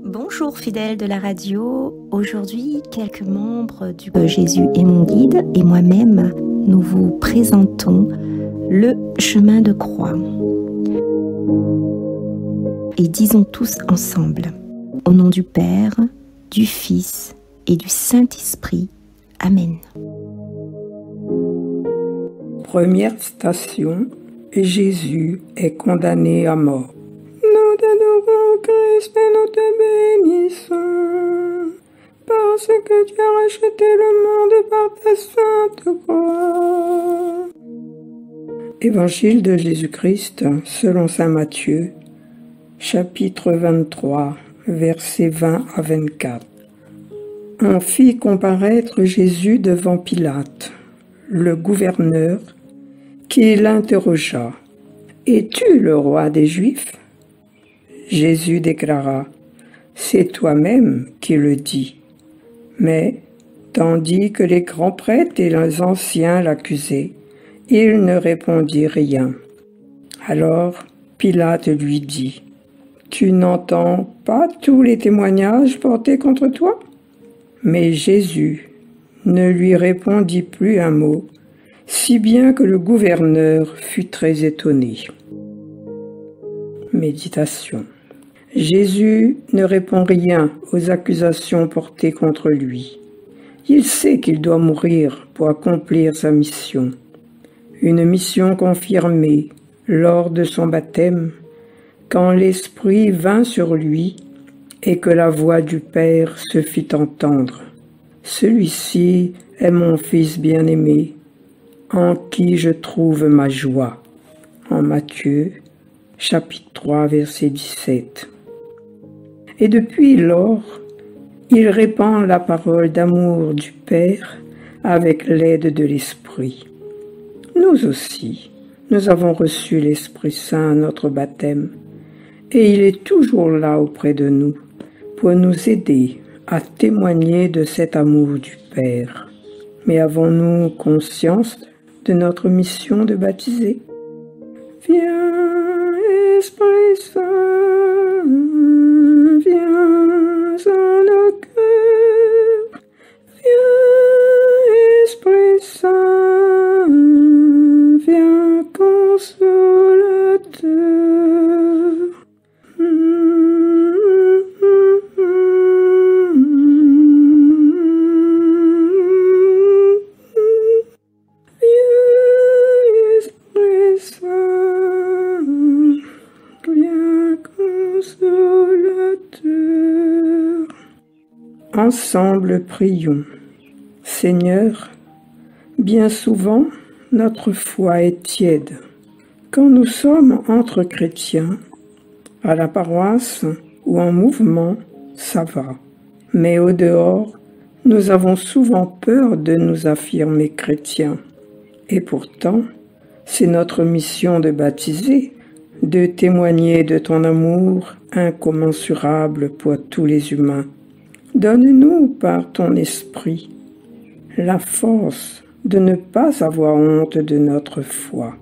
Bonjour fidèles de la radio, aujourd'hui quelques membres du Jésus est mon guide et moi-même, nous vous présentons le chemin de croix. Et disons tous ensemble, au nom du Père, du Fils et du Saint-Esprit. Amen. Première station, Jésus est condamné à mort. Nous t'adorons, Christ, et nous te bénissons, parce que tu as racheté le monde par ta sainte croix. Évangile de Jésus-Christ selon saint Matthieu, chapitre 23, versets 20 à 24. On fit comparaître Jésus devant Pilate, le gouverneur, qui l'interrogea. « Es-tu le roi des Juifs ?» Jésus déclara, « C'est toi-même qui le dis. » Mais, tandis que les grands prêtres et les anciens l'accusaient, il ne répondit rien. Alors Pilate lui dit, « Tu n'entends pas tous les témoignages portés contre toi ?» Mais Jésus ne lui répondit plus un mot, si bien que le gouverneur fut très étonné. Méditation. Jésus ne répond rien aux accusations portées contre lui. Il sait qu'il doit mourir pour accomplir sa mission. Une mission confirmée lors de son baptême, quand l'Esprit vint sur lui et que la voix du Père se fit entendre. Celui-ci est mon Fils bien-aimé, en qui je trouve ma joie. En Matthieu, chapitre 3, verset 17. Et depuis lors, il répand la parole d'amour du Père avec l'aide de l'Esprit. Nous aussi, nous avons reçu l'Esprit Saint à notre baptême, et il est toujours là auprès de nous pour nous aider à témoigner de cet amour du Père. Mais avons-nous conscience de notre mission de baptiser? Viens, Esprit Saint, viens en nos cœurs. Viens, Esprit Saint, viens consolateur. Ensemble, prions. Seigneur, bien souvent, notre foi est tiède. Quand nous sommes entre chrétiens, à la paroisse ou en mouvement, ça va. Mais au dehors, nous avons souvent peur de nous affirmer chrétiens. Et pourtant, c'est notre mission de baptiser, de témoigner de ton amour incommensurable pour tous les humains. Donne-nous par ton esprit la force de ne pas avoir honte de notre foi.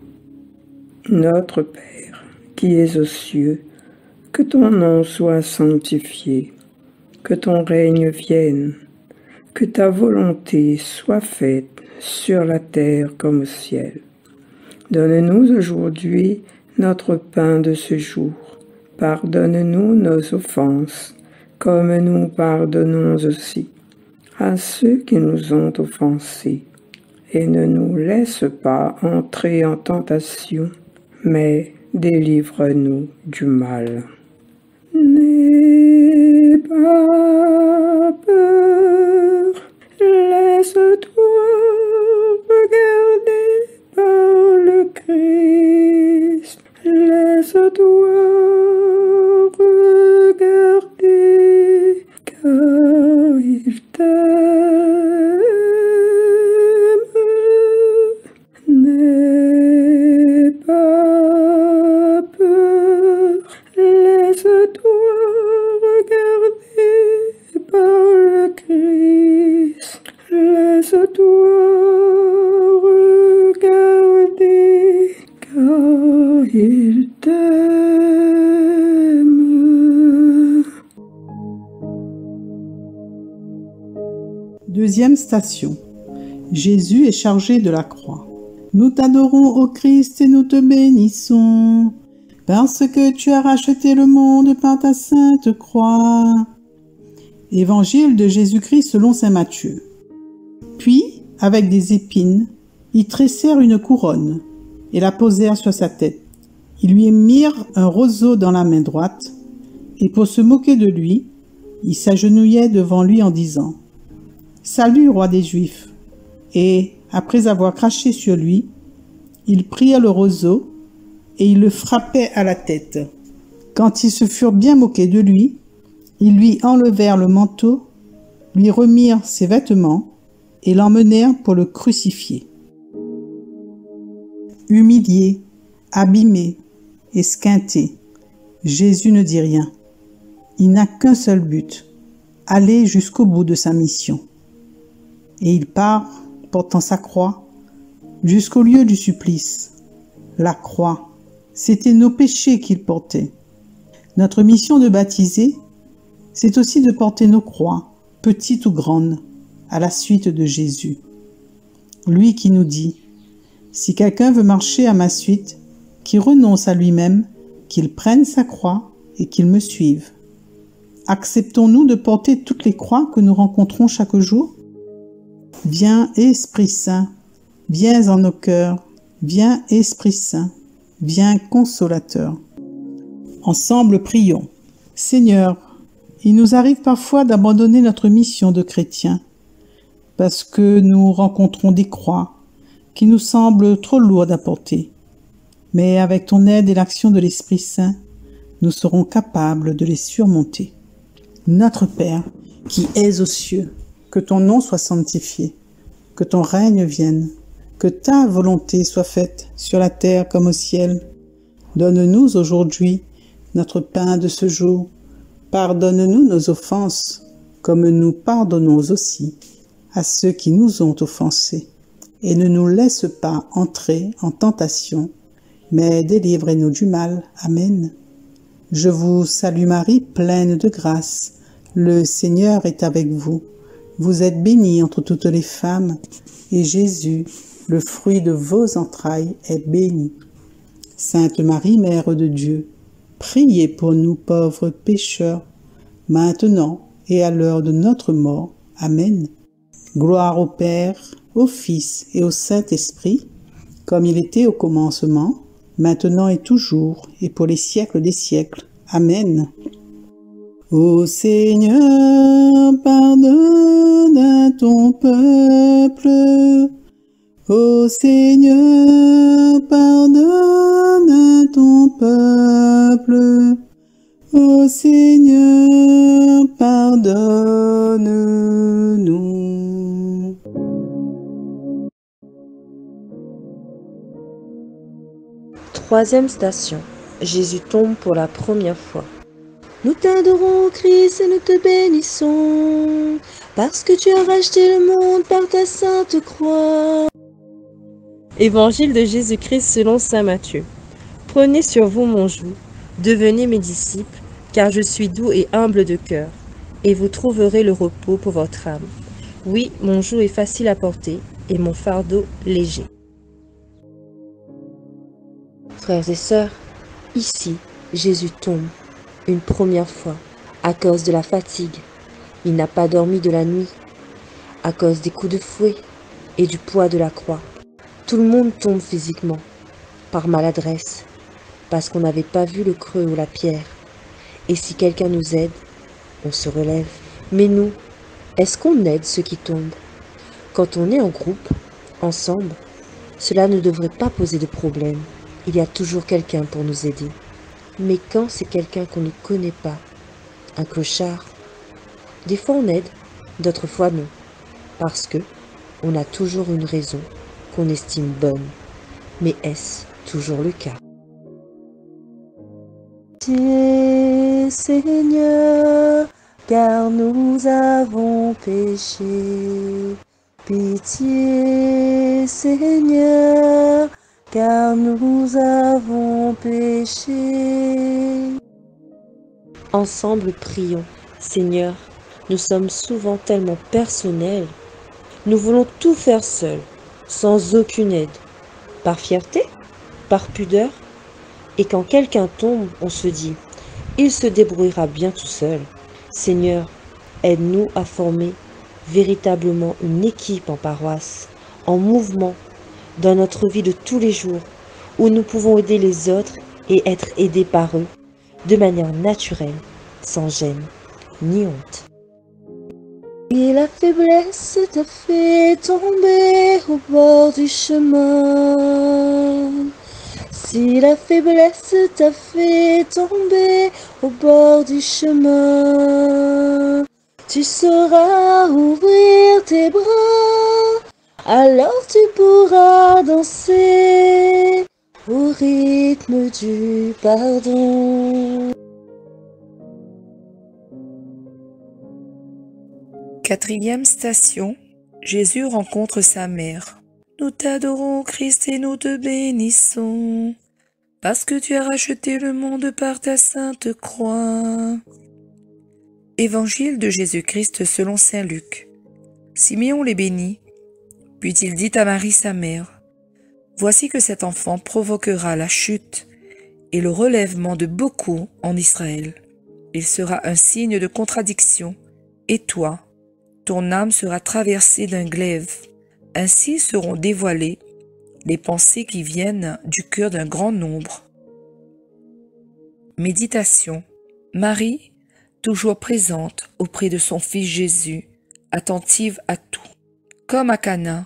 Notre Père, qui es aux cieux, que ton nom soit sanctifié, que ton règne vienne, que ta volonté soit faite sur la terre comme au ciel. Donne-nous aujourd'hui notre pain de ce jour. Pardonne-nous nos offenses, comme nous pardonnons aussi à ceux qui nous ont offensés. Et ne nous laisse pas entrer en tentation, mais délivre-nous du mal. N'aie pas peur, laisse-toi regarder par le Christ. Laisse-toi regarder, car il t'aime. N'aie pas peur, laisse-toi regarder par le Christ. Laisse-toi regarder, car il t'aime. Deuxième station. Jésus est chargé de la croix. Nous t'adorons, ô Christ, et nous te bénissons, parce que tu as racheté le monde par ta sainte croix. Évangile de Jésus-Christ selon saint Matthieu. Puis, avec des épines, ils tressèrent une couronne et la posèrent sur sa tête. Ils lui mirent un roseau dans la main droite, et pour se moquer de lui, ils s'agenouillaient devant lui en disant « Salut, roi des Juifs !» Et, après avoir craché sur lui, ils prirent le roseau et ils le frappaient à la tête. Quand ils se furent bien moqués de lui, ils lui enlevèrent le manteau, lui remirent ses vêtements et l'emmenèrent pour le crucifier. Humilié, abîmé, esquinté, Jésus ne dit rien. Il n'a qu'un seul but, aller jusqu'au bout de sa mission. Et il part, portant sa croix, jusqu'au lieu du supplice. La croix, c'était nos péchés qu'il portait. Notre mission de baptiser, c'est aussi de porter nos croix, petites ou grandes, à la suite de Jésus. Lui qui nous dit « Si quelqu'un veut marcher à ma suite, qu'il renonce à lui-même, qu'il prenne sa croix et qu'il me suive. » Acceptons-nous de porter toutes les croix que nous rencontrons chaque jour? Viens, Esprit Saint, viens en nos cœurs, viens, Esprit Saint, viens, Consolateur. Ensemble, prions. Seigneur, il nous arrive parfois d'abandonner notre mission de chrétien parce que nous rencontrons des croix qui nous semblent trop lourdes à porter. Mais avec ton aide et l'action de l'Esprit Saint, nous serons capables de les surmonter. Notre Père, qui es aux cieux, que ton nom soit sanctifié, que ton règne vienne, que ta volonté soit faite sur la terre comme au ciel. Donne-nous aujourd'hui notre pain de ce jour. Pardonne-nous nos offenses, comme nous pardonnons aussi à ceux qui nous ont offensés. Et ne nous laisse pas entrer en tentation, mais délivrez-nous du mal. Amen. Je vous salue Marie, pleine de grâce. Le Seigneur est avec vous. Vous êtes bénie entre toutes les femmes, et Jésus, le fruit de vos entrailles, est béni. Sainte Marie, Mère de Dieu, priez pour nous pauvres pécheurs, maintenant et à l'heure de notre mort. Amen. Gloire au Père, au Fils et au Saint-Esprit, comme il était au commencement, maintenant et toujours, et pour les siècles des siècles. Amen. Ô Seigneur, pardonne à ton peuple. Ô Seigneur, pardonne à ton peuple. Ô Seigneur, pardonne-nous. Troisième station. Jésus tombe pour la première fois. Nous t'adorons, Christ, et nous te bénissons, parce que tu as racheté le monde par ta sainte croix. Évangile de Jésus-Christ selon saint Matthieu. Prenez sur vous mon joug, devenez mes disciples, car je suis doux et humble de cœur, et vous trouverez le repos pour votre âme. Oui, mon joug est facile à porter, et mon fardeau léger. Frères et sœurs, ici, Jésus tombe. Une première fois, à cause de la fatigue. Il n'a pas dormi de la nuit, à cause des coups de fouet et du poids de la croix. Tout le monde tombe physiquement, par maladresse, parce qu'on n'avait pas vu le creux ou la pierre. Et si quelqu'un nous aide, on se relève. Mais nous, est-ce qu'on aide ceux qui tombent? Quand on est en groupe, ensemble, cela ne devrait pas poser de problème. Il y a toujours quelqu'un pour nous aider. Mais quand c'est quelqu'un qu'on ne connaît pas, un clochard, des fois on aide, d'autres fois non, parce que on a toujours une raison qu'on estime bonne. Mais est-ce toujours le cas? Pitié, Seigneur, car nous avons péché. Pitié, Seigneur, car nous avons péché. Ensemble, prions. Seigneur, nous sommes souvent tellement personnels. Nous voulons tout faire seuls, sans aucune aide. Par fierté, par pudeur. Et quand quelqu'un tombe, on se dit, il se débrouillera bien tout seul. Seigneur, aide-nous à former véritablement une équipe en paroisse, en mouvement, dans notre vie de tous les jours, où nous pouvons aider les autres et être aidés par eux, de manière naturelle, sans gêne ni honte. Si la faiblesse t'a fait tomber au bord du chemin, si la faiblesse t'a fait tomber au bord du chemin, tu sauras ouvrir tes bras, alors tu pourras danser au rythme du pardon. Quatrième station, Jésus rencontre sa mère. Nous t'adorons, Christ, et nous te bénissons, parce que tu as racheté le monde par ta sainte croix. Évangile de Jésus-Christ selon saint Luc. Siméon les bénit, puis il dit à Marie sa mère, « Voici que cet enfant provoquera la chute et le relèvement de beaucoup en Israël. Il sera un signe de contradiction, et toi, ton âme sera traversée d'un glaive. Ainsi seront dévoilées les pensées qui viennent du cœur d'un grand nombre. » Méditation. Marie, toujours présente auprès de son fils Jésus, attentive à tout. Comme à Cana,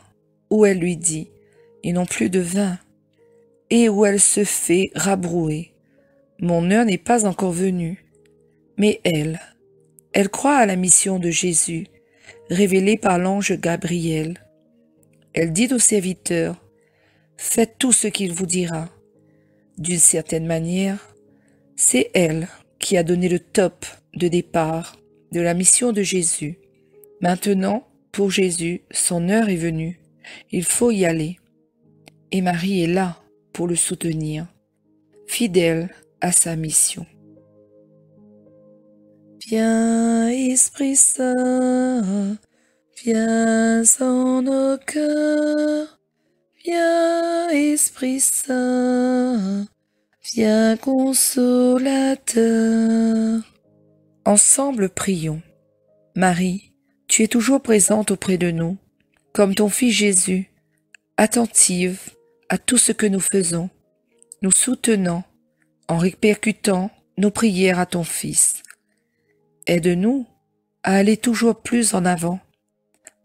où elle lui dit « Ils n'ont plus de vin » et où elle se fait rabrouer. « Mon heure n'est pas encore venue. » Mais elle croit à la mission de Jésus, révélée par l'ange Gabriel. Elle dit aux serviteurs, « Faites tout ce qu'il vous dira. » D'une certaine manière, c'est elle qui a donné le top de départ de la mission de Jésus. Maintenant, pour Jésus, son heure est venue. Il faut y aller. Et Marie est là pour le soutenir, fidèle à sa mission. Viens, Esprit Saint, viens en nos cœurs. Viens, Esprit Saint, viens consolateur. Ensemble, prions. Marie, tu es toujours présente auprès de nous, comme ton Fils Jésus, attentive à tout ce que nous faisons, nous soutenant en répercutant nos prières à ton Fils. Aide-nous à aller toujours plus en avant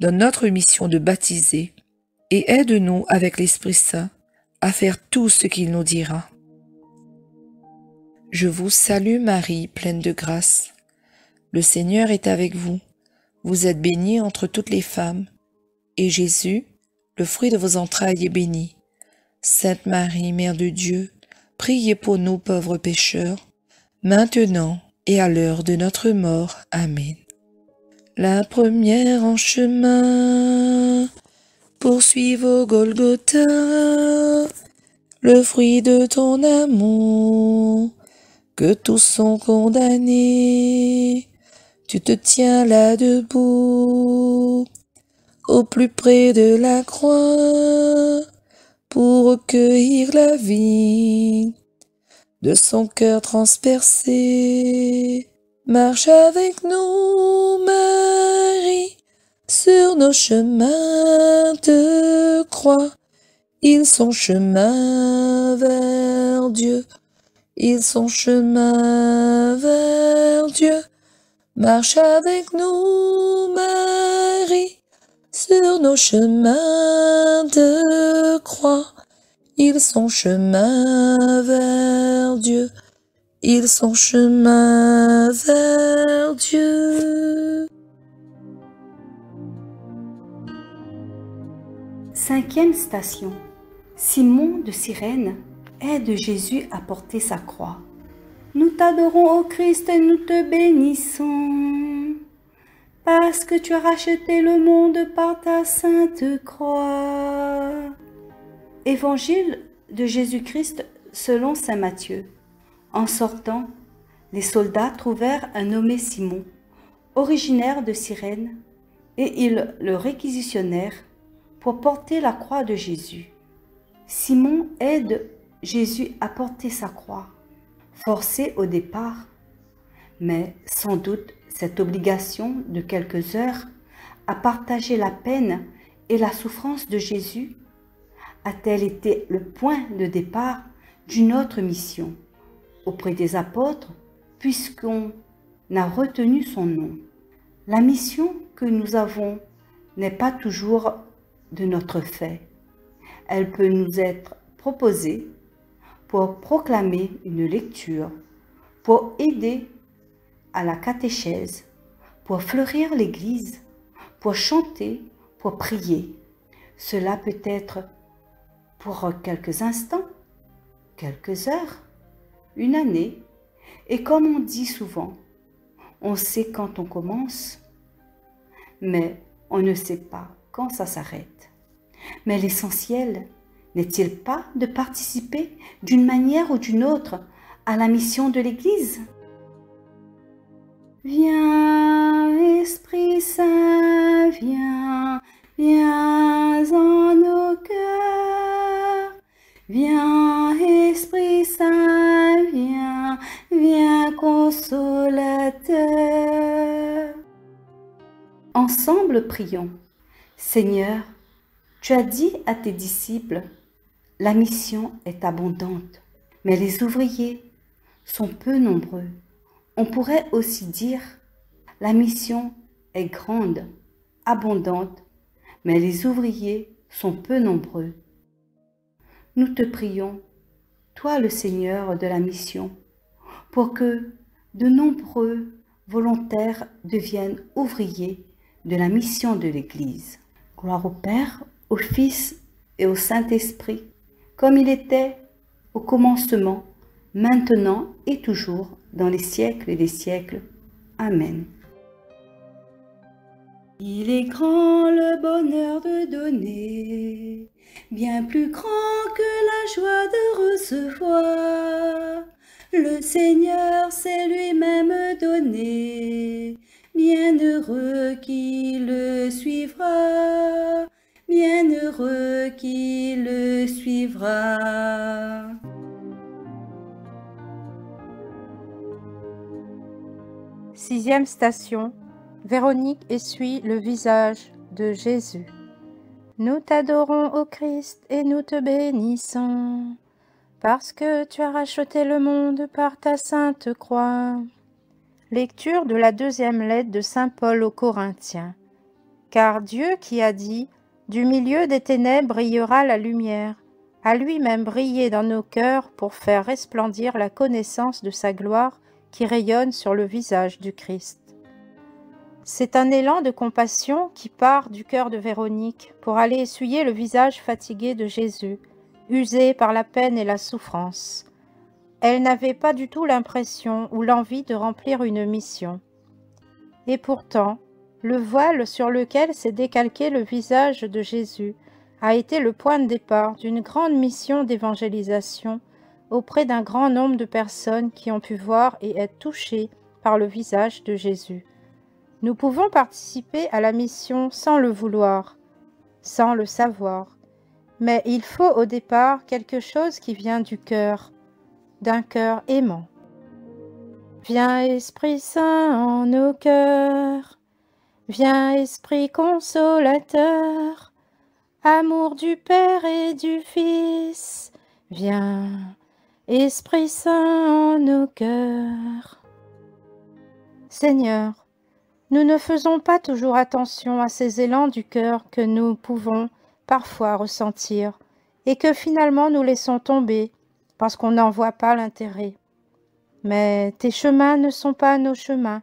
dans notre mission de baptiser et aide-nous avec l'Esprit Saint à faire tout ce qu'il nous dira. Je vous salue Marie, pleine de grâce. Le Seigneur est avec vous. Vous êtes bénie entre toutes les femmes, et Jésus, le fruit de vos entrailles, est béni. Sainte Marie, Mère de Dieu, priez pour nous pauvres pécheurs, maintenant et à l'heure de notre mort. Amen. La première en chemin, poursuivre au Golgotha, le fruit de ton amour, que tous sont condamnés. Tu te tiens là debout, au plus près de la croix, pour recueillir la vie de son cœur transpercé. Marche avec nous, Marie, sur nos chemins de croix. Ils sont chemin vers Dieu, ils sont chemin vers Dieu. Marche avec nous, Marie, sur nos chemins de croix. Ils sont chemin vers Dieu, ils sont chemin vers Dieu. Cinquième station. Simon de Cyrène aide Jésus à porter sa croix. Nous t'adorons, ô Christ, et nous te bénissons, parce que tu as racheté le monde par ta sainte croix. Évangile de Jésus-Christ selon saint Matthieu. En sortant, les soldats trouvèrent un nommé Simon, originaire de Cyrène, et ils le réquisitionnèrent pour porter la croix de Jésus. Simon aide Jésus à porter sa croix, forcé au départ, mais sans doute cette obligation de quelques heures à partager la peine et la souffrance de Jésus a-t-elle été le point de départ d'une autre mission auprès des apôtres, puisqu'on a retenu son nom. La mission que nous avons n'est pas toujours de notre fait. Elle peut nous être proposée pour proclamer une lecture, pour aider à la catéchèse, pour fleurir l'Église, pour chanter, pour prier. Cela peut être pour quelques instants, quelques heures, une année. Et comme on dit souvent, on sait quand on commence, mais on ne sait pas quand ça s'arrête. Mais l'essentiel n'est-il pas de participer d'une manière ou d'une autre à la mission de l'Église? Viens, Esprit Saint, viens, viens en nos cœurs. Viens, Esprit Saint, viens, viens consolateur. Ensemble, prions. Seigneur, tu as dit à tes disciples, la mission est abondante, mais les ouvriers sont peu nombreux. On pourrait aussi dire, la mission est grande, abondante, mais les ouvriers sont peu nombreux. Nous te prions, toi le Seigneur de la mission, pour que de nombreux volontaires deviennent ouvriers de la mission de l'Église. Gloire au Père, au Fils et au Saint-Esprit, comme il était au commencement, maintenant et toujours, dans les siècles des siècles. Amen. Il est grand le bonheur de donner, bien plus grand que la joie de recevoir. Le Seigneur s'est lui-même donné, bienheureux qui le suivra, bienheureux qui le suivra. Sixième station, Véronique essuie le visage de Jésus. Nous t'adorons, ô Christ, et nous te bénissons, parce que tu as racheté le monde par ta sainte croix. Lecture de la deuxième lettre de saint Paul aux Corinthiens. Car Dieu qui a dit « Du milieu des ténèbres brillera la lumière », a lui-même brillé dans nos cœurs pour faire resplendir la connaissance de sa gloire qui rayonne sur le visage du Christ. C'est un élan de compassion qui part du cœur de Véronique pour aller essuyer le visage fatigué de Jésus, usé par la peine et la souffrance. Elle n'avait pas du tout l'impression ou l'envie de remplir une mission. Et pourtant, le voile sur lequel s'est décalqué le visage de Jésus a été le point de départ d'une grande mission d'évangélisation auprès d'un grand nombre de personnes qui ont pu voir et être touchées par le visage de Jésus. Nous pouvons participer à la mission sans le vouloir, sans le savoir, mais il faut au départ quelque chose qui vient du cœur, d'un cœur aimant. Viens Esprit Saint en nos cœurs, viens Esprit consolateur, amour du Père et du Fils, viens Esprit Saint en nos cœurs. Seigneur, nous ne faisons pas toujours attention à ces élans du cœur que nous pouvons parfois ressentir et que finalement nous laissons tomber parce qu'on n'en voit pas l'intérêt. Mais tes chemins ne sont pas nos chemins.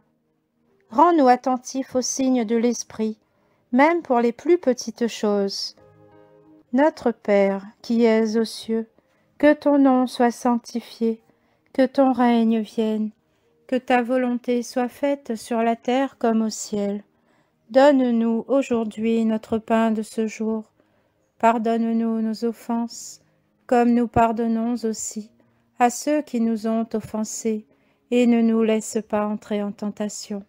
Rends-nous attentifs aux signes de l'Esprit, même pour les plus petites choses. Notre Père qui es aux cieux, que ton nom soit sanctifié, que ton règne vienne, que ta volonté soit faite sur la terre comme au ciel. Donne-nous aujourd'hui notre pain de ce jour. Pardonne-nous nos offenses, comme nous pardonnons aussi à ceux qui nous ont offensés, et ne nous laisse pas entrer en tentation,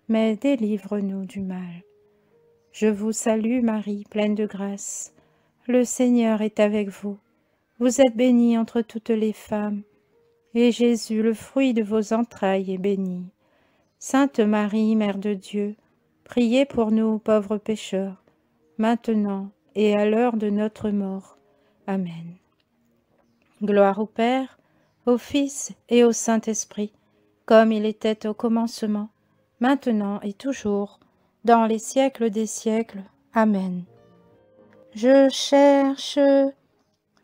mais délivre-nous du mal. Je vous salue Marie, pleine de grâce. Le Seigneur est avec vous. Vous êtes bénie entre toutes les femmes, et Jésus, le fruit de vos entrailles, est béni. Sainte Marie, Mère de Dieu, priez pour nous pauvres pécheurs, maintenant et à l'heure de notre mort. Amen. Gloire au Père, au Fils et au Saint-Esprit, comme il était au commencement, maintenant et toujours, dans les siècles des siècles. Amen. Je cherche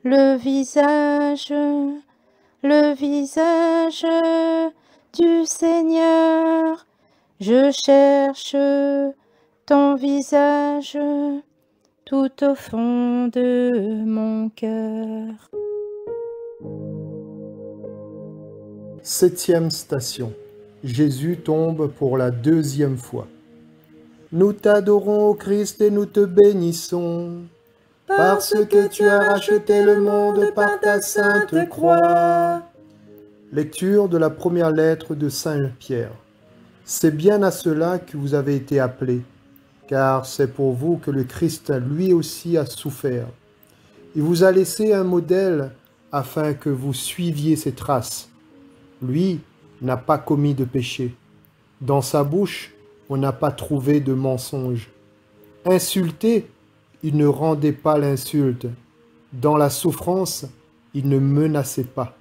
le visage du Seigneur. Je cherche ton visage tout au fond de mon cœur. 7e station. Jésus tombe pour la 2e fois. Nous t'adorons, ô Christ, et nous te bénissons, parce que tu as racheté le monde par ta sainte croix. Lecture de la première lettre de Saint Pierre. C'est bien à cela que vous avez été appelés, car c'est pour vous que le Christ lui aussi a souffert. Il vous a laissé un modèle afin que vous suiviez ses traces. Lui n'a pas commis de péché. Dans sa bouche, on n'a pas trouvé de mensonge. Insulté, il ne rendait pas l'insulte. Dans la souffrance, il ne menaçait pas,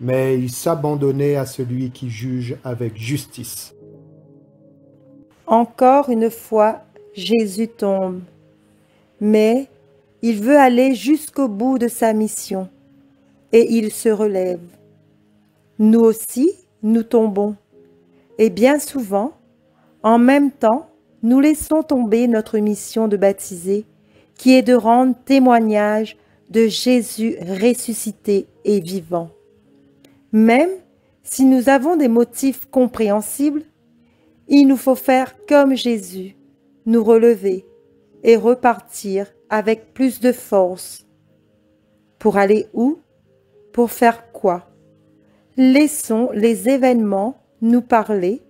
mais il s'abandonnait à celui qui juge avec justice. Encore une fois, Jésus tombe, mais il veut aller jusqu'au bout de sa mission, et il se relève. Nous aussi, nous tombons, et bien souvent, en même temps, nous laissons tomber notre mission de baptiser, qui est de rendre témoignage de Jésus ressuscité et vivant. Même si nous avons des motifs compréhensibles, il nous faut faire comme Jésus, nous relever et repartir avec plus de force. Pour aller où? Pour faire quoi? Laissons les événements nous parler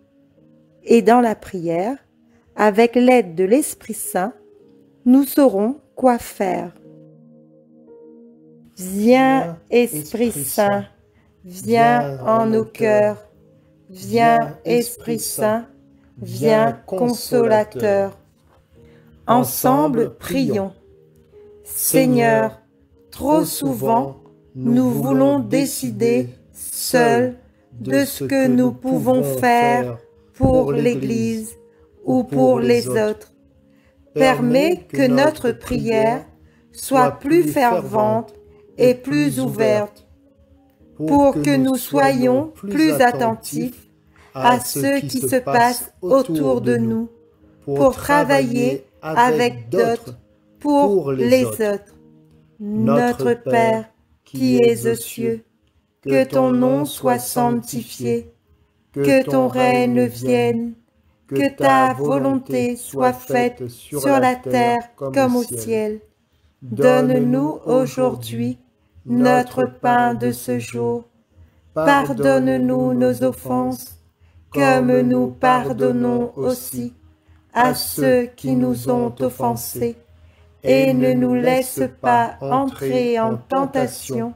et dans la prière, avec l'aide de l'Esprit Saint, nous saurons quoi faire. Viens, Esprit Saint, viens en nos cœurs. Viens, Esprit Saint, viens, Consolateur. Ensemble, prions. Seigneur, trop souvent, nous voulons décider seuls de ce que nous pouvons faire pour l'Église ou pour les autres. Permets que notre prière soit plus fervente et plus ouverte, pour que nous soyons plus attentifs à ce qui se passe autour de nous, pour travailler avec d'autres pour les autres. Notre Père, qui es aux cieux, que ton nom soit sanctifié, que ton règne vienne, que ta volonté soit faite sur la terre comme au ciel. Donne-nous aujourd'hui notre pain de ce jour. Pardonne-nous nos offenses, comme nous pardonnons aussi à ceux qui nous ont offensés. Et ne nous laisse pas entrer en tentation,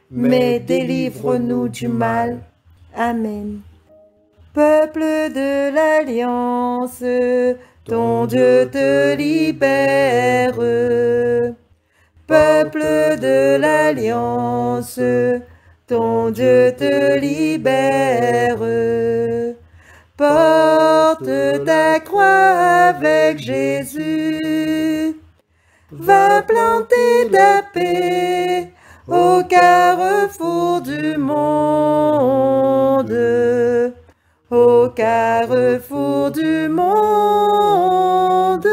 mais délivre-nous du mal. Amen. Peuple de l'Alliance, ton Dieu te libère. Peuple de l'Alliance, ton Dieu te libère. Porte ta croix avec Jésus. Va planter ta paix au carrefour du monde, au carrefour du monde.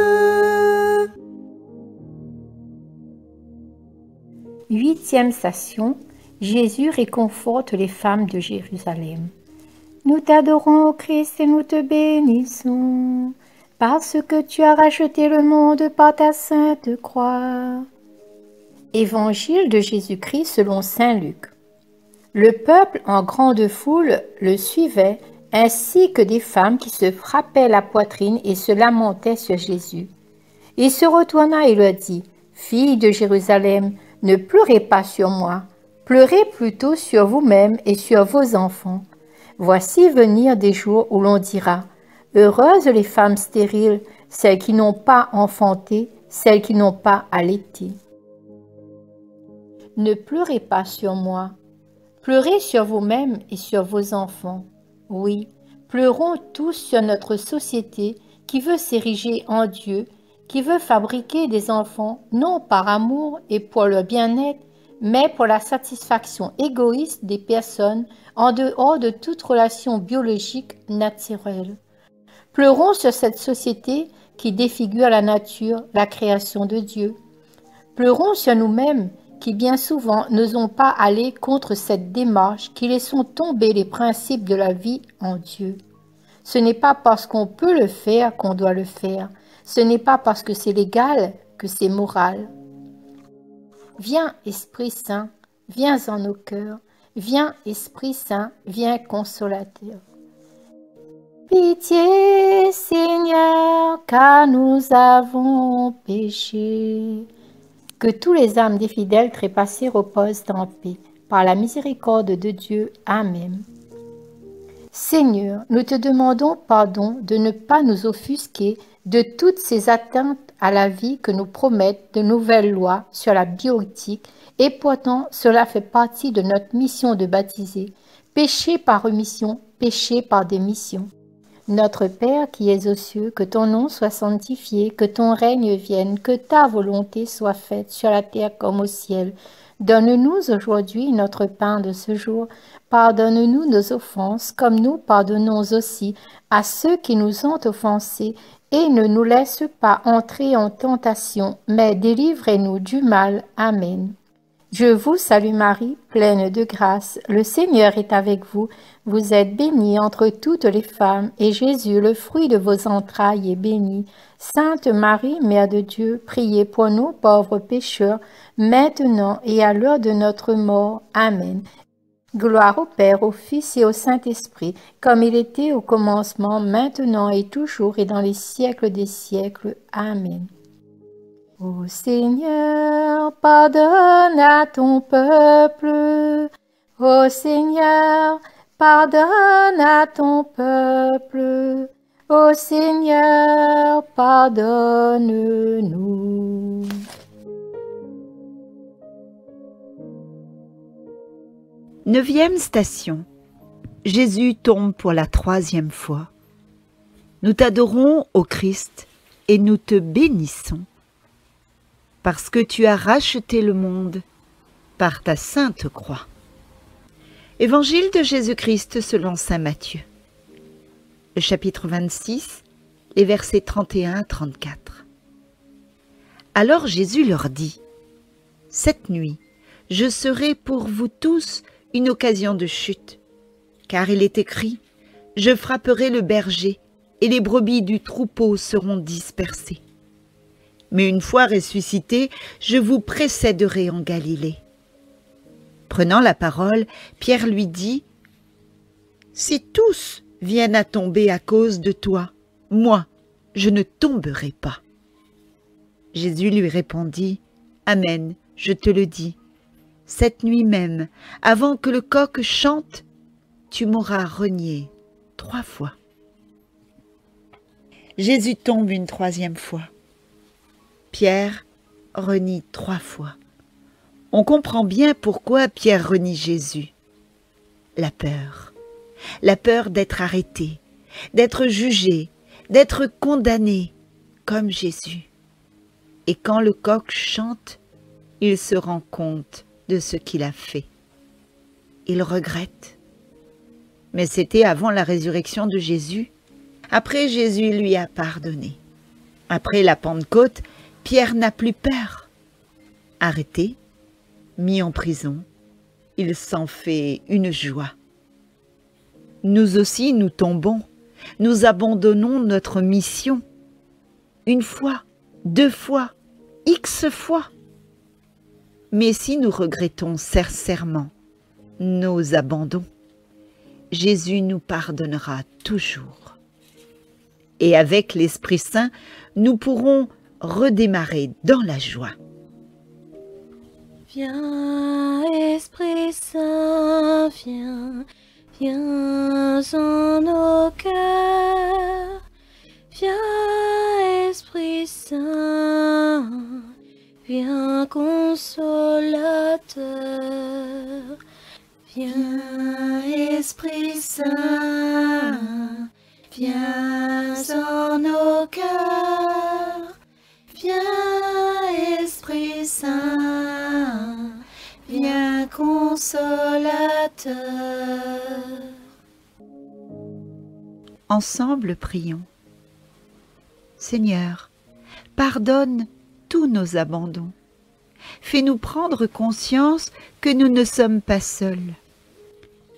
8e station, Jésus réconforte les femmes de Jérusalem. Nous t'adorons, ô Christ, et nous te bénissons, parce que tu as racheté le monde par ta sainte croix. Évangile de Jésus-Christ selon saint Luc. Le peuple en grande foule le suivait, ainsi que des femmes qui se frappaient la poitrine et se lamentaient sur Jésus. Il se retourna et leur dit, « Filles de Jérusalem, ne pleurez pas sur moi, pleurez plutôt sur vous-même et sur vos enfants. Voici venir des jours où l'on dira, « Heureuses les femmes stériles, celles qui n'ont pas enfanté, celles qui n'ont pas allaité. » Ne pleurez pas sur moi, pleurez sur vous-même et sur vos enfants. Oui, pleurons tous sur notre société qui veut s'ériger en Dieu, qui veut fabriquer des enfants non par amour et pour leur bien-être, mais pour la satisfaction égoïste des personnes en dehors de toute relation biologique naturelle. Pleurons sur cette société qui défigure la nature, la création de Dieu. Pleurons sur nous-mêmes qui bien souvent n'osons pas aller contre cette démarche, qui laissons tomber les principes de la vie en Dieu. Ce n'est pas parce qu'on peut le faire qu'on doit le faire. Ce n'est pas parce que c'est légal que c'est moral. Viens, Esprit Saint, viens en nos cœurs. Viens, Esprit Saint, viens consolateur. Pitié, Seigneur, car nous avons péché. Que tous les âmes des fidèles trépassés reposent en paix. Par la miséricorde de Dieu. Amen. Seigneur, nous te demandons pardon de ne pas nous offusquer de toutes ces atteintes à la vie que nous promettent de nouvelles lois sur la bioéthique, et pourtant cela fait partie de notre mission de baptiser. Péché par remission, péché par démission. Notre Père qui es aux cieux, que ton nom soit sanctifié, que ton règne vienne, que ta volonté soit faite sur la terre comme au ciel. Donne-nous aujourd'hui notre pain de ce jour. Pardonne-nous nos offenses, comme nous pardonnons aussi à ceux qui nous ont offensés, et ne nous laisse pas entrer en tentation, mais délivrez-nous du mal. Amen. Je vous salue Marie, pleine de grâce, le Seigneur est avec vous. Vous êtes bénie entre toutes les femmes, et Jésus, le fruit de vos entrailles, est béni. Sainte Marie, Mère de Dieu, priez pour nous pauvres pécheurs, maintenant et à l'heure de notre mort. Amen. Gloire au Père, au Fils et au Saint-Esprit, comme il était au commencement, maintenant et toujours, et dans les siècles des siècles. Amen. Ô Seigneur, pardonne à ton peuple. Ô Seigneur, pardonne à ton peuple. Ô Seigneur, pardonne-nous. Neuvième station. Jésus tombe pour la 3e fois. Nous t'adorons, ô Christ, et nous te bénissons, parce que tu as racheté le monde par ta sainte croix. Évangile de Jésus-Christ selon saint Matthieu. Le chapitre 26, les versets 31 à 34. Alors Jésus leur dit, « Cette nuit, je serai pour vous tous une occasion de chute, car il est écrit, « Je frapperai le berger, et les brebis du troupeau seront dispersées. » Mais une fois ressuscité, je vous précéderai en Galilée. Prenant la parole, Pierre lui dit, « Si tous viennent à tomber à cause de toi, moi, je ne tomberai pas. » Jésus lui répondit, « Amen, je te le dis. Cette nuit même, avant que le coq chante, tu m'auras renié 3 fois. » Jésus tombe une 3e fois. Pierre renie 3 fois. On comprend bien pourquoi Pierre renie Jésus. La peur d'être arrêté, d'être jugé, d'être condamné comme Jésus. Et quand le coq chante, il se rend compte de ce qu'il a fait. Il regrette. Mais c'était avant la résurrection de Jésus. Après, Jésus lui a pardonné. Après la Pentecôte, Pierre n'a plus peur. Arrêté, mis en prison, il s'en fait une joie. Nous aussi, nous tombons, nous abandonnons notre mission. 1 fois, 2 fois, X fois. Mais si nous regrettons sincèrement nos abandons, Jésus nous pardonnera toujours. Et avec l'Esprit Saint, nous pourrons redémarrer dans la joie. Viens, Esprit Saint, viens, viens en nos cœurs. Viens, Esprit Saint, viens consolateur. Viens, Esprit Saint, viens en nos cœurs. Viens, Esprit Saint, viens consolateur. Ensemble, prions. Seigneur, pardonne tous nos abandons. Fais-nous prendre conscience que nous ne sommes pas seuls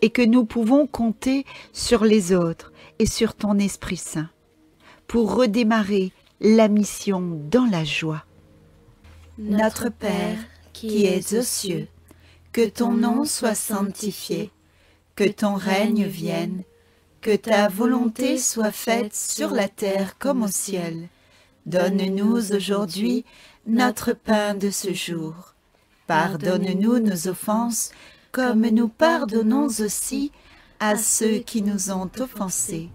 et que nous pouvons compter sur les autres et sur ton Esprit Saint pour redémarrer la mission dans la joie. Notre Père, qui es aux cieux, que ton nom soit sanctifié, que ton règne vienne, que ta volonté soit faite sur la terre comme au ciel. Donne-nous aujourd'hui notre pain de ce jour. Pardonne-nous nos offenses, comme nous pardonnons aussi à ceux qui nous ont offensés.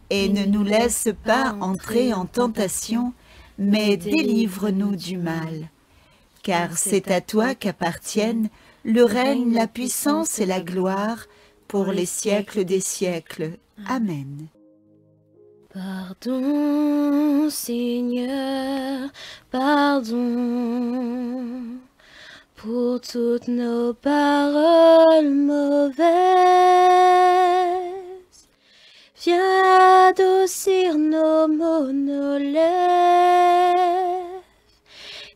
Et ne nous laisse pas entrer en tentation, mais délivre-nous du mal. Car c'est à toi qu'appartiennent le règne, la puissance et la gloire, pour les siècles des siècles. Amen. Pardon, Seigneur, pardon, pour toutes nos paroles mauvaises. Viens adoucir nos mots, nos lèvres,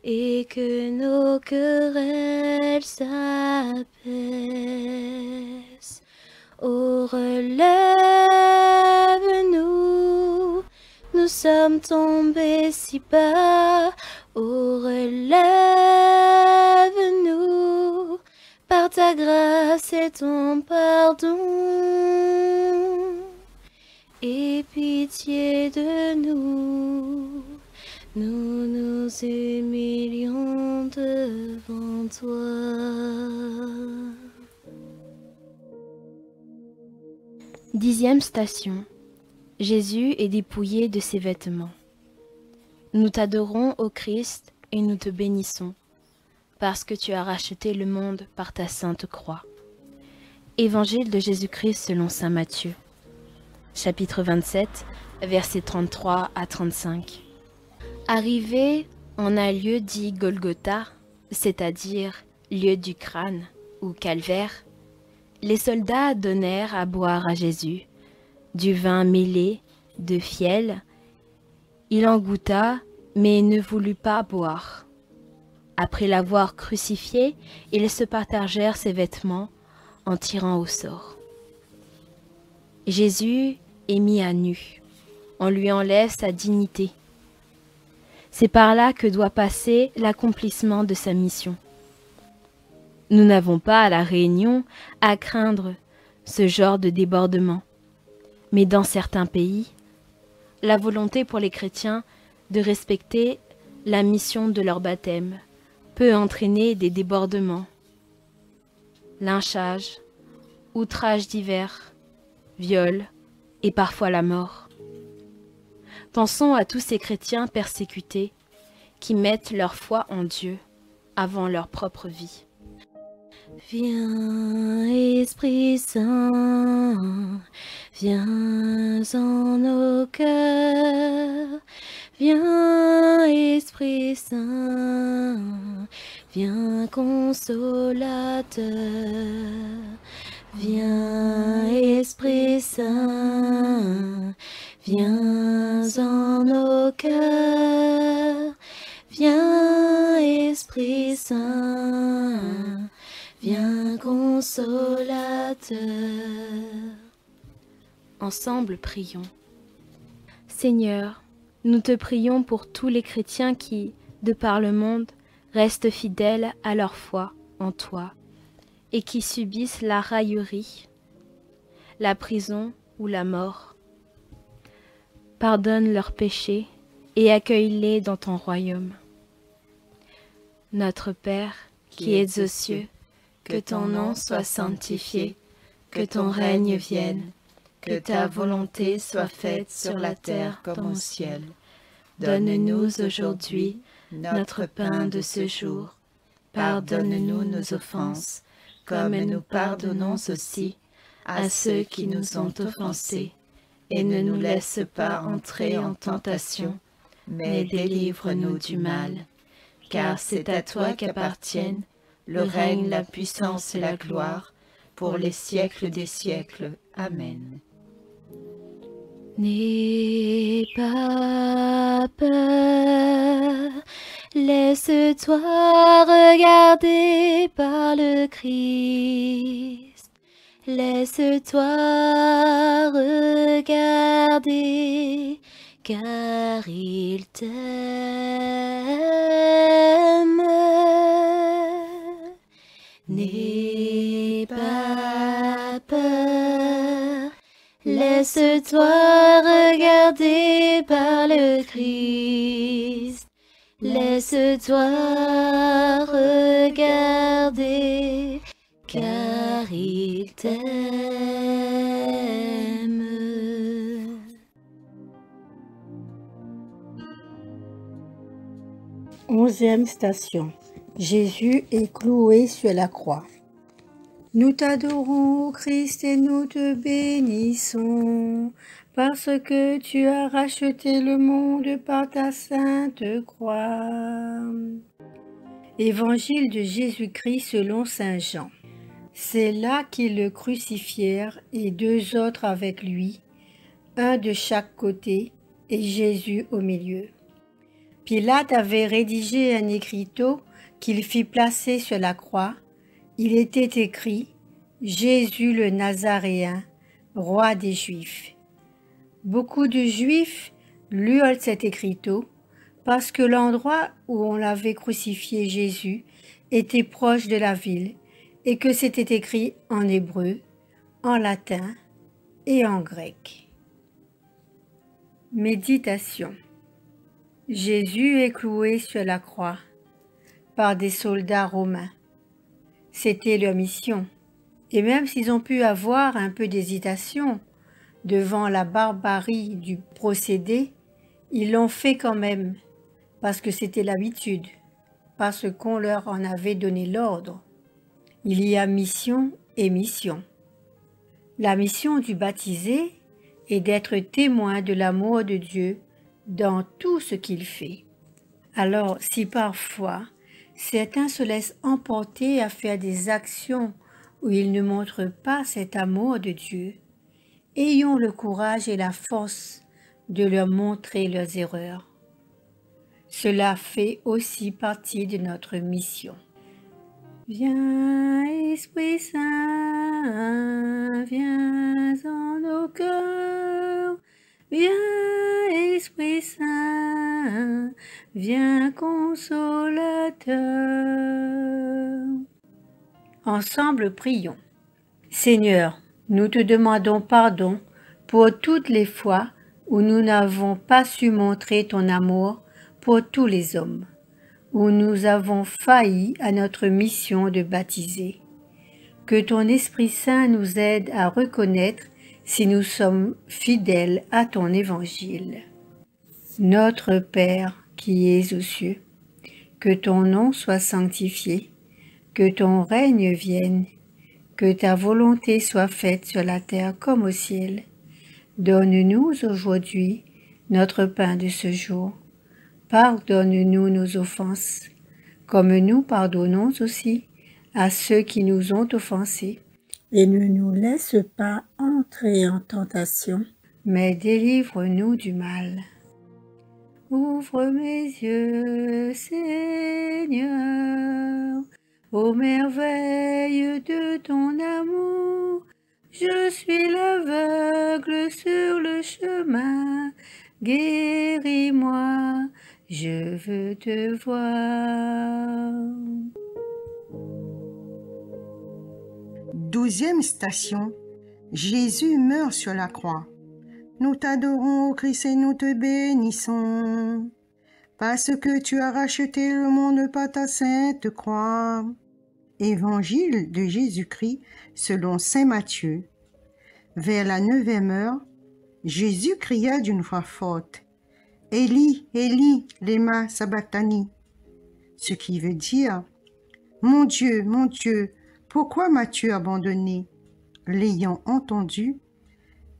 et que nos querelles s'apaisent. Oh, relève-nous, nous sommes tombés si bas. Oh, relève-nous, par ta grâce et ton pardon. Aie pitié de nous, nous nous humilions devant toi. 10e station. Jésus est dépouillé de ses vêtements. Nous t'adorons, ô Christ, et nous te bénissons, parce que tu as racheté le monde par ta sainte croix. Évangile de Jésus-Christ selon saint Matthieu, chapitre 27, versets 33 à 35. Arrivé en un lieu dit Golgotha, c'est-à-dire lieu du crâne ou calvaire, les soldats donnèrent à boire à Jésus du vin mêlé de fiel. Il en goûta, mais ne voulut pas boire. Après l'avoir crucifié, ils se partagèrent ses vêtements en tirant au sort. Jésus est mis à nu. On lui enlève sa dignité. C'est par là que doit passer l'accomplissement de sa mission. Nous n'avons pas à la Réunion à craindre ce genre de débordement. Mais dans certains pays, la volonté pour les chrétiens de respecter la mission de leur baptême peut entraîner des débordements, lynchages, outrages divers, viols et parfois la mort. Pensons à tous ces chrétiens persécutés qui mettent leur foi en Dieu avant leur propre vie. Viens, Esprit Saint, viens en nos cœurs. Viens, Esprit Saint, viens consolateur. Viens, Esprit Saint, viens en nos cœurs. Viens, Esprit Saint, viens consolateur. Ensemble, prions. Seigneur, nous te prions pour tous les chrétiens qui, de par le monde, restent fidèles à leur foi en toi et qui subissent la raillerie, la prison ou la mort. Pardonne leurs péchés et accueille-les dans ton royaume. Notre Père, qui es aux cieux, que ton nom soit sanctifié, que ton règne vienne, que ta volonté soit faite sur la terre comme au ciel. Donne-nous aujourd'hui notre pain de ce jour. Pardonne-nous nos offenses, comme nous pardonnons aussi à ceux qui nous ont offensés. Et ne nous laisse pas entrer en tentation, mais délivre-nous du mal. Car c'est à toi qu'appartiennent le règne, la puissance et la gloire, pour les siècles des siècles. Amen. N'aie pas peur, laisse-toi regarder par le Christ. Laisse-toi regarder, car il t'aime. N'aie pas peur, laisse-toi regarder par le Christ. Laisse-toi regarder, car il t'aime. Onzième station. Jésus est cloué sur la croix. Nous t'adorons, ô Christ, et nous te bénissons, parce que tu as racheté le monde par ta sainte croix. Évangile de Jésus-Christ selon saint Jean. C'est là qu'ils le crucifièrent et deux autres avec lui, un de chaque côté et Jésus au milieu. Pilate avait rédigé un écriteau qu'il fit placer sur la croix. Il était écrit « Jésus le Nazaréen, roi des Juifs ». Beaucoup de Juifs lurent cet écriteau parce que l'endroit où on l'avait crucifié Jésus était proche de la ville et que c'était écrit en hébreu, en latin et en grec. Méditation. Jésus est cloué sur la croix par des soldats romains. C'était leur mission. Et même s'ils ont pu avoir un peu d'hésitation devant la barbarie du procédé, ils l'ont fait quand même, parce que c'était l'habitude, parce qu'on leur en avait donné l'ordre. Il y a mission et mission. La mission du baptisé est d'être témoin de l'amour de Dieu dans tout ce qu'il fait. Alors, si parfois certains se laissent emporter à faire des actions où ils ne montrent pas cet amour de Dieu, ayons le courage et la force de leur montrer leurs erreurs. Cela fait aussi partie de notre mission. Viens, Esprit Saint, viens en nos cœurs. Viens, Esprit Saint, viens consolateur. Ensemble, prions. Seigneur, nous te demandons pardon pour toutes les fois où nous n'avons pas su montrer ton amour pour tous les hommes, où nous avons failli à notre mission de baptiser. Que ton Esprit Saint nous aide à reconnaître si nous sommes fidèles à ton évangile. Notre Père qui es aux cieux, que ton nom soit sanctifié, que ton règne vienne, que ta volonté soit faite sur la terre comme au ciel. Donne-nous aujourd'hui notre pain de ce jour. Pardonne-nous nos offenses, comme nous pardonnons aussi à ceux qui nous ont offensés. Et ne nous laisse pas entrer en tentation, mais délivre-nous du mal. Ouvre mes yeux, Seigneur, aux merveilles de ton amour. Je suis l'aveugle sur le chemin, guéris-moi, je veux te voir. 12e station. Jésus meurt sur la croix. Nous t'adorons, ô Christ, et nous te bénissons, parce que tu as racheté le monde par ta sainte croix. Évangile de Jésus-Christ selon saint Matthieu. Vers la 9e heure, Jésus cria d'une voix forte, « Élie, Élie, lema sabachthani », ce qui veut dire, « Mon Dieu, pourquoi m'as-tu abandonné ?» L'ayant entendu,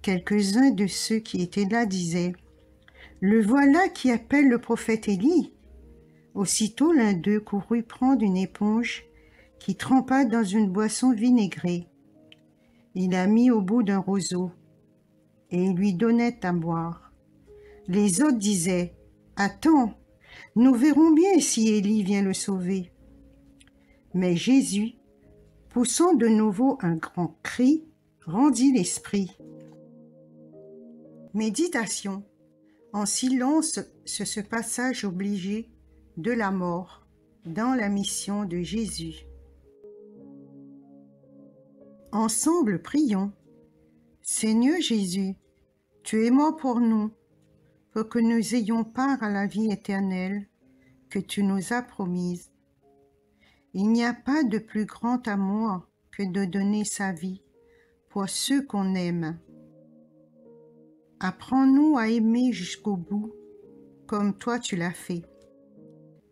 quelques-uns de ceux qui étaient là disaient, « Le voilà qui appelle le prophète Élie. » Aussitôt l'un d'eux courut prendre une éponge qui trempa dans une boisson vinaigrée. Il la mit au bout d'un roseau et il lui donnait à boire. Les autres disaient, « Attends, nous verrons bien si Élie vient le sauver. » Mais Jésus, poussant de nouveau un grand cri, rendit l'esprit. Méditation en silence sur ce passage obligé de la mort dans la mission de Jésus. Ensemble, prions. Seigneur Jésus, tu es mort pour nous, pour que nous ayons part à la vie éternelle que tu nous as promise. Il n'y a pas de plus grand amour que de donner sa vie pour ceux qu'on aime. Apprends-nous à aimer jusqu'au bout, comme toi tu l'as fait.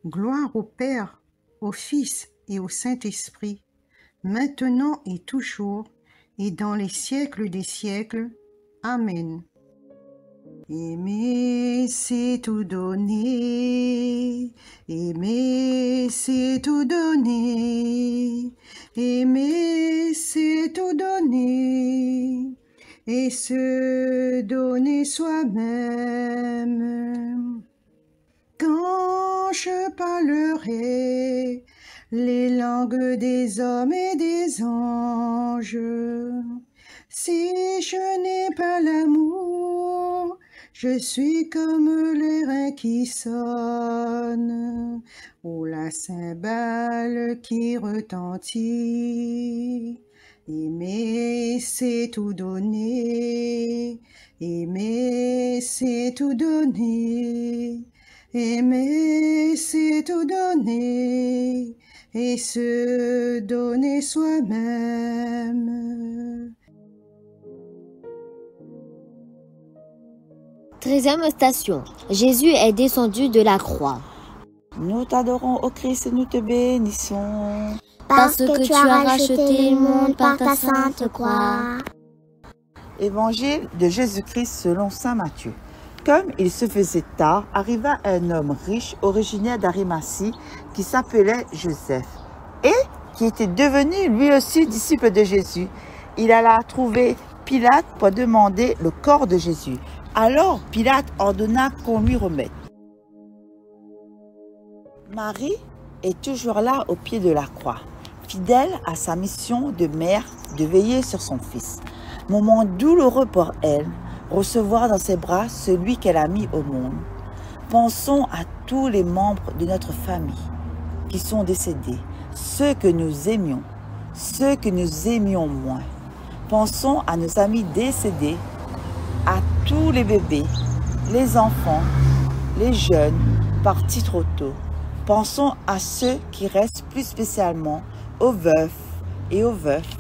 Gloire au Père, au Fils et au Saint-Esprit, maintenant et toujours, et dans les siècles des siècles. Amen. Aimer, c'est tout donner. Aimer, c'est tout donner. Aimer, c'est tout donner. Et se donner soi-même. Quand je parlerai les langues des hommes et des anges, si je n'ai pas l'amour, je suis comme les reins qui sonnent, ou la cymbale qui retentit. Aimer, c'est tout donner. Aimer, c'est tout donner. Aimer, c'est tout donner. Et se donner soi-même. 13e station. Jésus est descendu de la croix. Nous t'adorons, ô Christ, et nous te bénissons. Parce que tu as racheté le monde par ta sainte croix. Évangile de Jésus-Christ selon saint Matthieu. Comme il se faisait tard, arriva un homme riche originaire d'Arimathie qui s'appelait Joseph et qui était devenu lui aussi disciple de Jésus. Il alla trouver Pilate pour demander le corps de Jésus. Alors Pilate ordonna qu'on lui remette. Marie est toujours là au pied de la croix, fidèle à sa mission de mère de veiller sur son fils. Moment douloureux pour elle, recevoir dans ses bras celui qu'elle a mis au monde. Pensons à tous les membres de notre famille qui sont décédés, ceux que nous aimions, ceux que nous aimions moins. Pensons à nos amis décédés, à tous les bébés, les enfants, les jeunes partis trop tôt. Pensons à ceux qui restent, plus spécialement aux veufs et aux veufs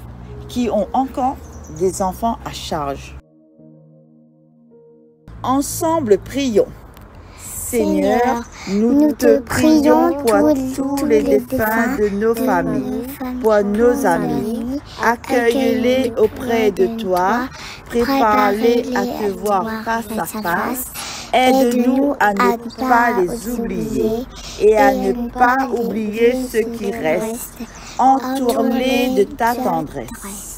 qui ont encore des enfants à charge. Ensemble, prions. Seigneur, nous te prions pour tous les défunts de nos familles, pour nos amis. Accueille-les auprès de toi, prépare-les à te voir face à face. Aide-nous à ne pas les oublier et à ne pas oublier ceux qui restent. Entoure-les de ta tendresse.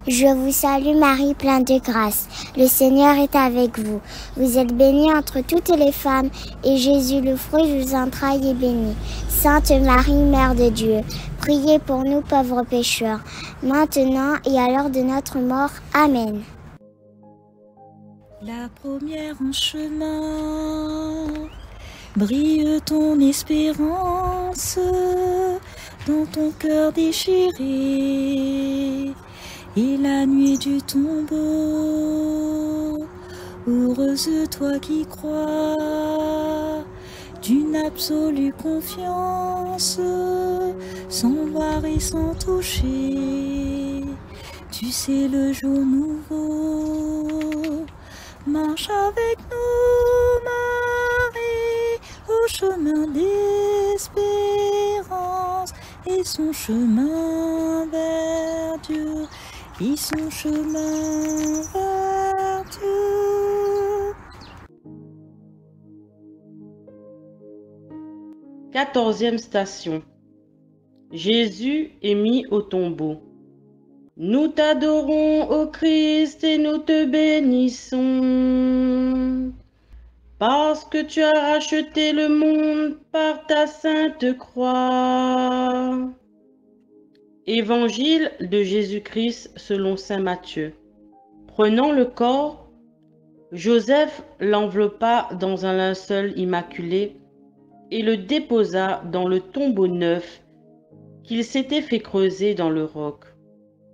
Je vous salue Marie, pleine de grâce. Le Seigneur est avec vous. Vous êtes bénie entre toutes les femmes, et Jésus, le fruit de vos entrailles, est béni. Sainte Marie, Mère de Dieu, priez pour nous pauvres pécheurs, maintenant et à l'heure de notre mort. Amen. La première en chemin, Brille ton espérance dans ton cœur déchiré, et la nuit du tombeau. Heureuse toi qui crois d'une absolue confiance, sans voir et sans toucher. Tu sais le jour nouveau. Marche avec nous, Marie, au chemin d'espérance, et son chemin vers Dieu, et son chemin vers Dieu. 14e station. Jésus est mis au tombeau. Nous t'adorons, ô Christ, et nous te bénissons, parce que tu as racheté le monde par ta sainte croix. Évangile de Jésus-Christ selon saint Matthieu. Prenant le corps, Joseph l'enveloppa dans un linceul immaculé et le déposa dans le tombeau neuf qu'il s'était fait creuser dans le roc.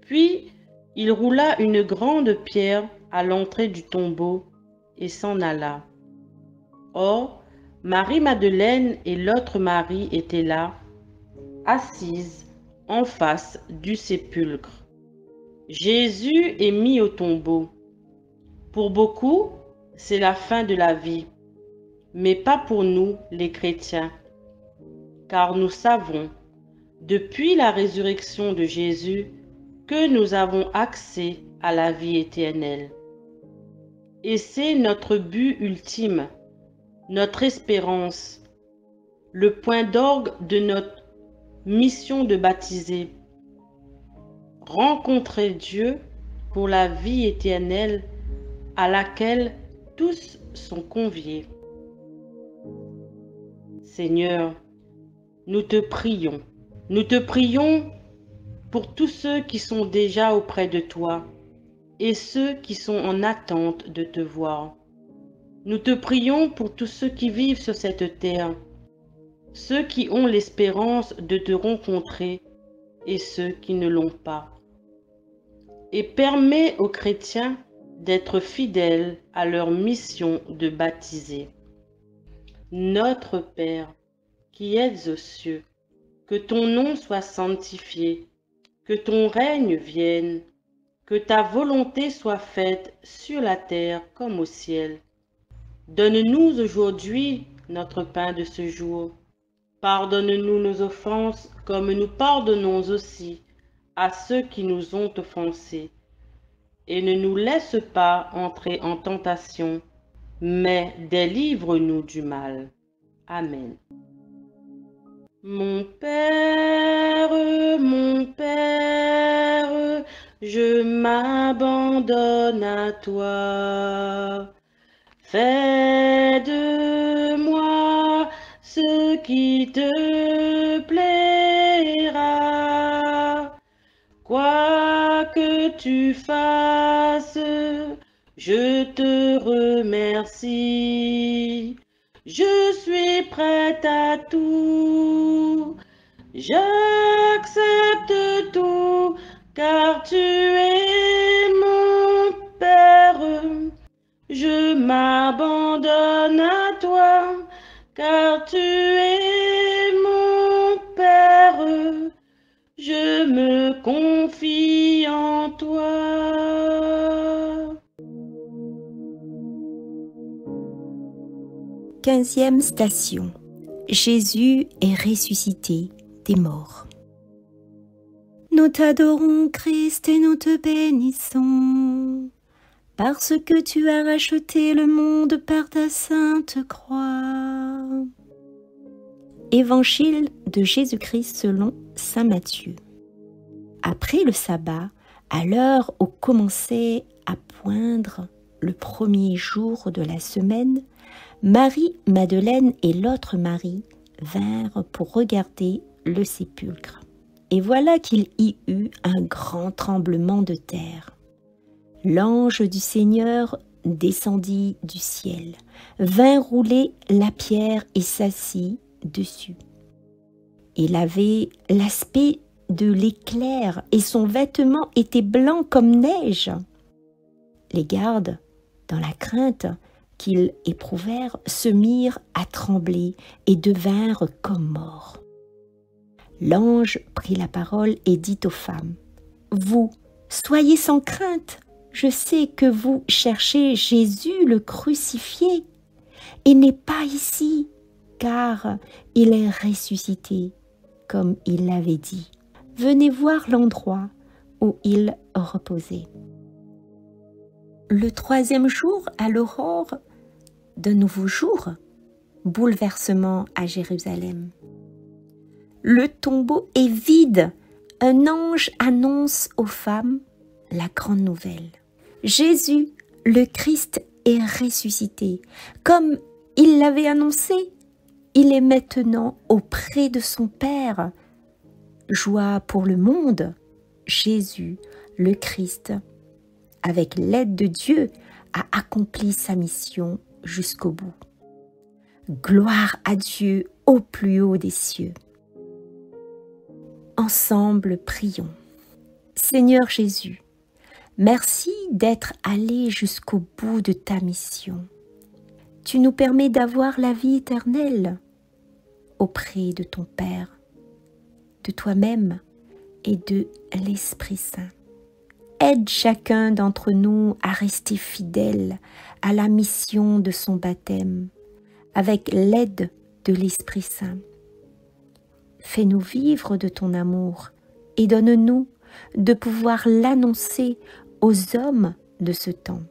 Puis il roula une grande pierre à l'entrée du tombeau et s'en alla. Or, Marie-Madeleine et l'autre Marie étaient là, assises en face du sépulcre. Jésus est mis au tombeau. Pour beaucoup, c'est la fin de la vie, mais pas pour nous, les chrétiens, car nous savons, depuis la résurrection de Jésus, que nous avons accès à la vie éternelle. Et c'est notre but ultime, notre espérance, le point d'orgue de notre mission de baptiser. Rencontrer Dieu pour la vie éternelle à laquelle tous sont conviés. Seigneur, nous te prions pour tous ceux qui sont déjà auprès de toi et ceux qui sont en attente de te voir. Nous te prions pour tous ceux qui vivent sur cette terre, ceux qui ont l'espérance de te rencontrer et ceux qui ne l'ont pas. Et permets aux chrétiens d'être fidèles à leur mission de baptiser. Notre Père, qui êtes aux cieux, que ton nom soit sanctifié, que ton règne vienne, que ta volonté soit faite sur la terre comme au ciel. Donne-nous aujourd'hui notre pain de ce jour. Pardonne-nous nos offenses comme nous pardonnons aussi à ceux qui nous ont offensés. Et ne nous laisse pas entrer en tentation, mais délivre-nous du mal. Amen. Mon Père, je m'abandonne à toi. Fais de moi ce qui te plaira. Quoi que tu fasses, je te remercie. Je suis prête à tout. J'accepte tout, car tu es mon Père. Je m'abandonne à toi, car tu es mon Père. Je me confie en toi. 15e station. Jésus est ressuscité des morts. Nous t'adorons, Christ, et nous te bénissons, parce que tu as racheté le monde par ta sainte croix. Évangile de Jésus-Christ selon saint Matthieu. Après le sabbat, à l'heure où commençait à poindre le premier jour de la semaine, Marie-Madeleine et l'autre Marie vinrent pour regarder le sépulcre. Et voilà qu'il y eut un grand tremblement de terre. L'ange du Seigneur descendit du ciel, vint rouler la pierre et s'assit dessus. Il avait l'aspect de l'éclair et son vêtement était blanc comme neige. Les gardes, dans la crainte qu'ils éprouvèrent, se mirent à trembler et devinrent comme morts. L'ange prit la parole et dit aux femmes, « Vous, soyez sans crainte, je sais que vous cherchez Jésus le crucifié. Il n'est pas ici, car il est ressuscité, comme il l'avait dit. Venez voir l'endroit où il reposait. » Le 3e jour, à l'aurore d'un nouveau jour, bouleversement à Jérusalem. Le tombeau est vide. Un ange annonce aux femmes la grande nouvelle. Jésus, le Christ, est ressuscité. Comme il l'avait annoncé, il est maintenant auprès de son Père. Joie pour le monde, Jésus, le Christ, avec l'aide de Dieu, a accompli sa mission jusqu'au bout. Gloire à Dieu au plus haut des cieux. Ensemble, prions. Seigneur Jésus, merci d'être allé jusqu'au bout de ta mission. Tu nous permets d'avoir la vie éternelle auprès de ton Père, de toi-même et de l'Esprit Saint. Aide chacun d'entre nous à rester fidèle à la mission de son baptême, avec l'aide de l'Esprit Saint. Fais-nous vivre de ton amour et donne-nous de pouvoir l'annoncer aux hommes de ce temps.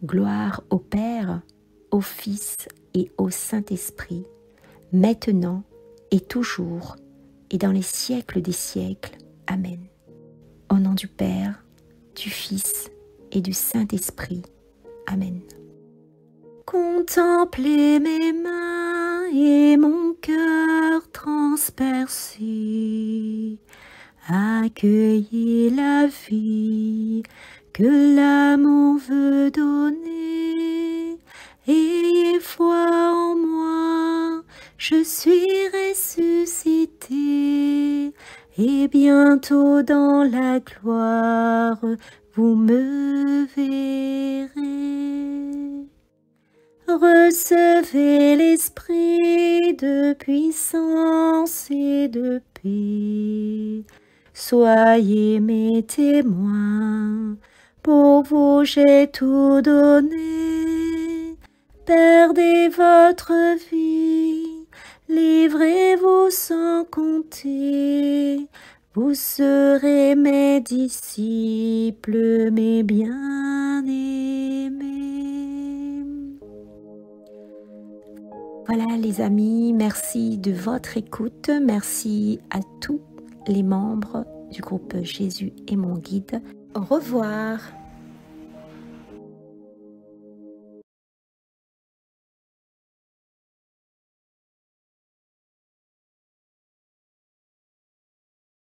Gloire au Père, au Fils et au Saint-Esprit, maintenant et toujours, et dans les siècles des siècles. Amen. Au nom du Père, du Fils et du Saint-Esprit. Amen. Contemplez mes mains et mon cœur transpercé. Accueillez la vie que l'amour veut donner. Ayez foi en moi, je suis ressuscité. Et bientôt dans la gloire, vous me verrez. Recevez l'esprit de puissance et de paix. Soyez mes témoins, pour vous j'ai tout donné. Perdez votre vie, livrez-vous sans compter. Vous serez mes disciples, mes bien-aimés. Voilà les amis, merci de votre écoute. Merci à tous les membres du groupe Jésus est mon guide. Au revoir.